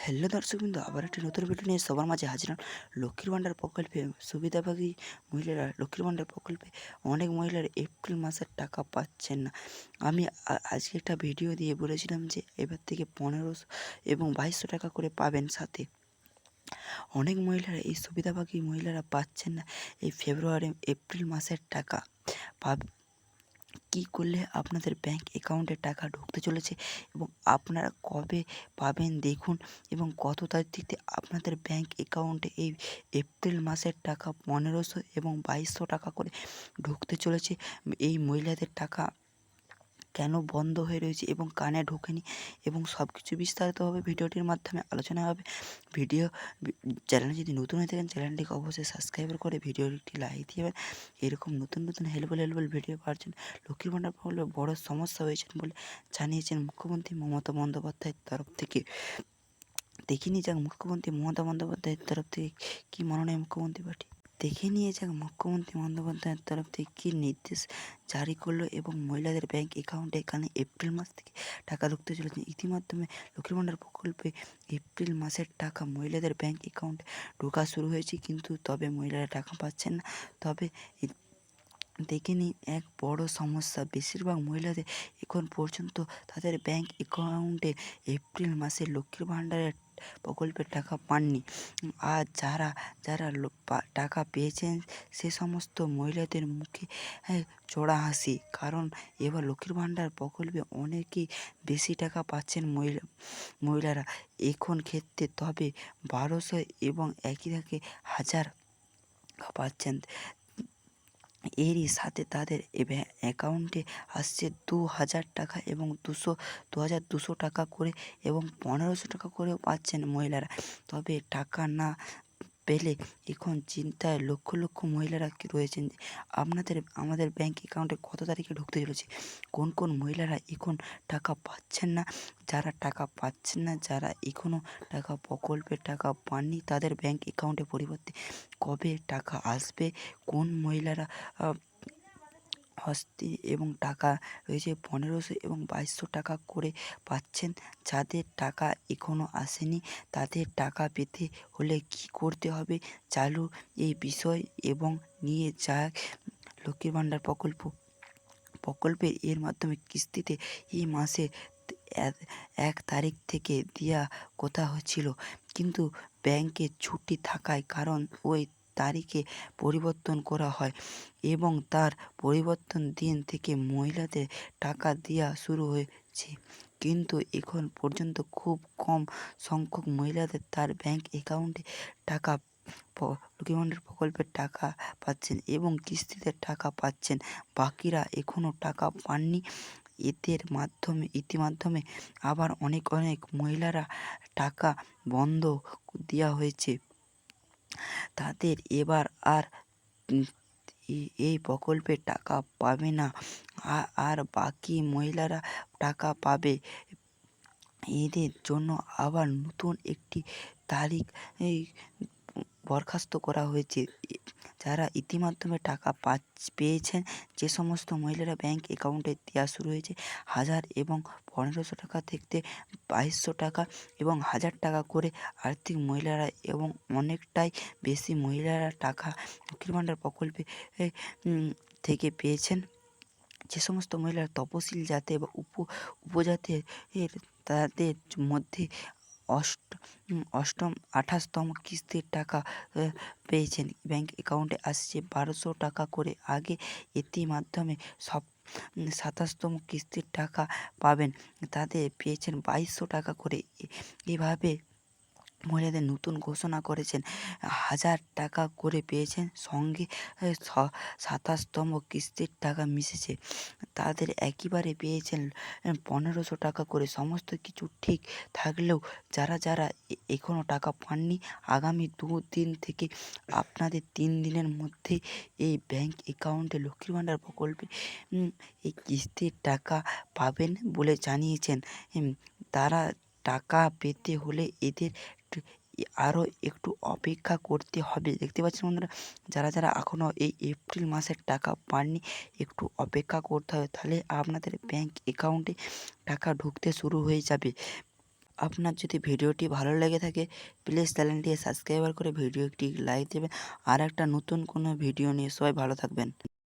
Hello দর্শকবৃন্দ, আবার একটি নতুন ভিডিও নিয়ে সবার মাঝে হাজির হলাম। লক্ষ্মীর ভাণ্ডার প্রকল্পে সুবিধাভোগী মহিলারা লক্ষ্মীর ভাণ্ডার প্রকল্পে অনেক মহিলার এপ্রিল মাসের টাকা পাচ্ছেন না। আমি আজকে একটা ভিডিও দিয়ে বলেছিলাম যে এবার থেকে 1500 এবং 2200 টাকা করে পাবেন। সাথে অনেক মহিলারা এই সুবিধাভোগী মহিলারা পাচ্ছেন না এই ফেব্রুয়ারি এপ্রিল মাসের টাকা। কী করলে আপনাদের ব্যাংক অ্যাকাউন্টে টাকা ঢুকতে চলেছে এবং আপনারা কবে পাবেন দেখুন, এবং কত তারিখ থেকে আপনাদের ব্যাংক অ্যাকাউন্টে এই এপ্রিল মাসের টাকা 1500 এবং 2200 টাকা করে ঢুকতে চলেছে। এই মহিলাদের টাকা কেন বন্ধ হয়ে রয়েছে এবং কানে ঢোকেনি, এবং সব কিছু বিস্তারিতভাবে ভিডিওটির মাধ্যমে আলোচনা হবে। চ্যানেলে যদি নতুন হয়ে থাকেন, চ্যানেলটিকে অবশ্যই সাবস্ক্রাইব করে ভিডিওটি লাইক দিবেন। এরকম নতুন নতুন হেল্পফুল ভিডিও পাওয়ার জন্য লক্ষ্মীর ভাণ্ডার প্রকল্পে বড় সমস্যা হয়েছেন বলে জানিয়েছেন মুখ্যমন্ত্রী মমতা বন্দ্যোপাধ্যায়ের তরফ থেকে। দেখে নিয়ে যাক মুখ্যমন্ত্রী মমতা বন্দ্যোপাধ্যায়ের তরফ থেকে কী মাননীয় মুখ্যমন্ত্রী পার্টি দেখে নিয়ে যাক মুখ্যমন্ত্রী বন্দ্যোপাধ্যায়ের তরফ থেকে কী নির্দেশ জারি করলো এবং মহিলাদের ব্যাংক অ্যাকাউন্টে এখানে এপ্রিল মাস থেকে টাকা ঢুকতে চলেছে। ইতিমাধ্যমে লক্ষ্মীর ভাণ্ডার প্রকল্পে এপ্রিল মাসের টাকা মহিলাদের ব্যাংক অ্যাকাউন্টে ঢোকা শুরু হয়েছে, কিন্তু তবে মহিলারা টাকা পাচ্ছেন না। তবে দেখে নিই এক বড় সমস্যা, বেশিরভাগ মহিলাদের এখন পর্যন্ত তাদের ব্যাংক অ্যাকাউন্টে এপ্রিল মাসে লক্ষ্মীর ভাণ্ডারের প্রকল্পের টাকা পাননি। আর যারা যারা টাকা পেয়েছেন সে সমস্ত মহিলাদের মুখে চড়া হাসি, কারণ এবার লক্ষ্মীর ভাণ্ডার প্রকল্পে অনেকেই বেশি টাকা পাচ্ছেন মহিলারা এখন ক্ষেত্রে। তবে 1200 এবং একই থাকে 1000 পাচ্ছেন। এরই সাথে তাদের অ্যাকাউন্টে আসছে 2000 টাকা এবং 2200 টাকা করে এবং 1500 টাকা করেও পাচ্ছেন মহিলারা। তবে টাকা না পেলে এখন চিন্তায় লক্ষ লক্ষ মহিলারা কি রয়েছেন যে আমাদের ব্যাংক অ্যাকাউন্টে কত তারিখে ঢুকতে চলেছে। কোন কোন মহিলারা এখন টাকা পাচ্ছেন না, যারা টাকা পাচ্ছেন না, যারা এখনও টাকা প্রকল্পের টাকা পাননি, তাদের ব্যাংক অ্যাকাউন্টে পরিবর্তে কবে টাকা আসবে, কোন মহিলারা হস্তে এবং টাকা রয়েছে 1500 এবং 2200 টাকা করে পাচ্ছেন। যাদের টাকা এখনও আসেনি তাদের টাকা পেতে হলে কি করতে হবে চালু এই বিষয় এবং নিয়ে যাক লক্ষ্মীর ভাণ্ডার প্রকল্পের এর মাধ্যমে কিস্তিতে এই মাসে 1 তারিখ থেকে দেওয়া কথা হচ্ছিল, কিন্তু ব্যাংকে ছুটি থাকায় কারণ ওই তারিখে পরিবর্তন করা হয় এবং তার পরিবর্তন দিন থেকে মহিলাদের টাকা দেওয়া শুরু হয়েছে। কিন্তু এখন পর্যন্ত খুব কম সংখ্যক মহিলাদের তার ব্যাংক অ্যাকাউন্টে টাকা লক্ষ্মীর ভাণ্ডার প্রকল্পের টাকা পাচ্ছেন এবং কিস্তিতে টাকা পাচ্ছেন। বাকিরা এখনও টাকা পাননি। ইতিমাধ্যমে আবার অনেক মহিলারা টাকা বন্ধ দেওয়া হয়েছে, তাদের এবার আর এই প্রকল্পে টাকা পাবে না। আর বাকি মহিলারা টাকা পাবে। এদের জন্য আবার নতুন একটি তারিখ এই বরখাস্ত করা হয়েছে। যারা ইতিমাধ্যমে টাকা পেয়েছেন, যে সমস্ত মহিলারা ব্যাংক অ্যাকাউন্টে দেওয়া শুরু হয়েছে 1000 এবং 1500 টাকা থেকে 2200 টাকা এবং 1000 টাকা করে আর্থিক মহিলারা এবং অনেকটাই বেশি মহিলারা টাকা লক্ষ্মীর ভাণ্ডার প্রকল্পে থেকে পেয়েছেন। যে সমস্ত মহিলারা তপশিল জাতি বা উপজাতের তাদের মধ্যে অষ্টম 28তম কিস্তির টাকা পেয়েছেন। ব্যাংক অ্যাকাউন্টে আসছে 1200 টাকা করে। আগে মাধ্যমে 27তম কিস্তির টাকা পাবেন, তাদের পেয়েছেন 2200 টাকা করে। এভাবে মহিলাদের নতুন ঘোষণা করেছেন 1000 টাকা করে পেয়েছেন, সঙ্গে 27তম কিস্তির টাকা মিশেছে তাদের একেবারে পেয়েছেন 1500 টাকা করে। সমস্ত কিছু ঠিক থাকলেও যারা এখনও টাকা পাননি, আগামী 2 দিন থেকে আপনাদের 3 দিনের মধ্যে এই ব্যাংক অ্যাকাউন্টে লক্ষ্মীর ভাণ্ডার প্রকল্পে এই কিস্তির টাকা পাবেন বলে জানিয়েছেন। তারা টাকা পেতে হলে এদের আরও একটু অপেক্ষা করতে হবে। দেখতে পাচ্ছেন বন্ধুরা, যারা এখনও এই এপ্রিল মাসের টাকা পাননি একটু অপেক্ষা করতে হবে, তাহলে আপনাদের ব্যাংক অ্যাকাউন্টে টাকা ঢুকতে শুরু হয়ে যাবে। আপনার যদি ভিডিওটি ভালো লেগে থাকে প্লিজ চ্যানেলটি সাবস্ক্রাইবার করে ভিডিওটি লাইক দেবেন। আর একটা নতুন কোনো ভিডিও নিয়ে সবাই ভালো থাকবেন।